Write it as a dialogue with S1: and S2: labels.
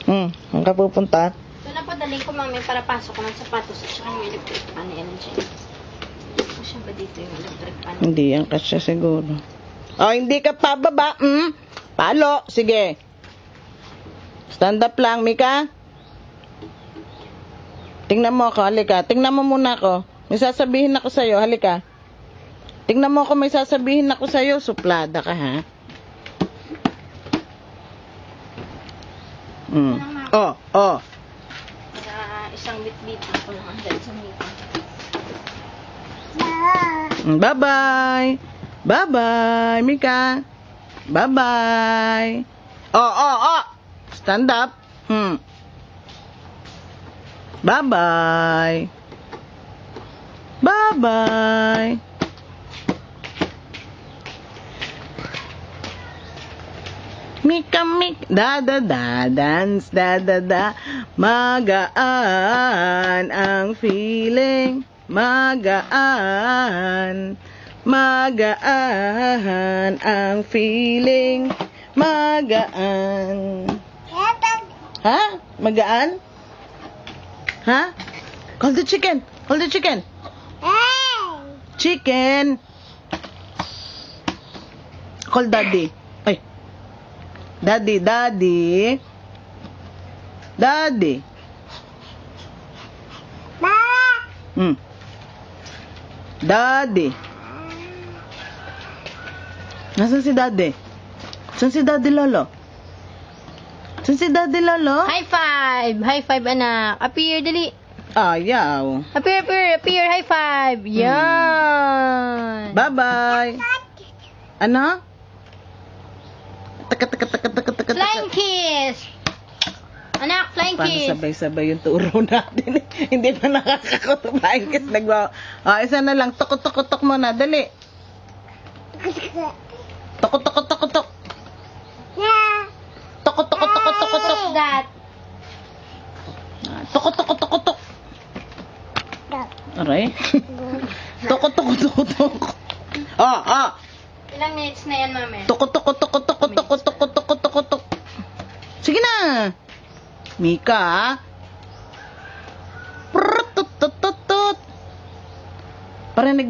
S1: Saan ka pupunta?
S2: So, napadaling ko mami para pasok ko ng sapatos at saka yung electric pan na yan dyan. Kasi ba dito yung electric pan?
S1: Hindi yan kasi siguro. Oh, hindi ka pababa. Palo. Sige. Stand up lang, Mika. Tingnan mo ako, halika. Tingnan mo muna ako. May sasabihin ako sa'yo, halika. Tingnan mo ako, may sasabihin ako sa'yo. Suplada ka, ha? Oh.
S2: Sa isang bit-bit ako lang dahil sa meeting.
S1: Bye-bye. Bye-bye, Mika. Bye-bye. Oh. Stand up. Bye-bye. Bye-bye. Mika. Dance, magaan ang feeling. Magaan ang feeling. Magaan. Ha? Magaan? Ha? Call the chicken. Chicken. Call daddy. Ay. Daddy. Daddy. Nasaan si daddy? Saan si daddy Lolo?
S2: High five! High five, anak. Appear, dali.
S1: Ayaw.
S2: Appear, high five. Yan.
S1: Bye-bye. Ano? Taka.
S2: Flying kiss. Anak, flying
S1: Paano
S2: kiss.
S1: sabay-sabay yung turo natin? Hindi pa nakakakutubahin kasi isa na lang. Tok muna. Dali. Tok.
S2: What's that?
S1: Tok. Aray. Tok.
S2: Ilang minutes na yan, mami?
S1: Tok. Sige na. Mika. Parinig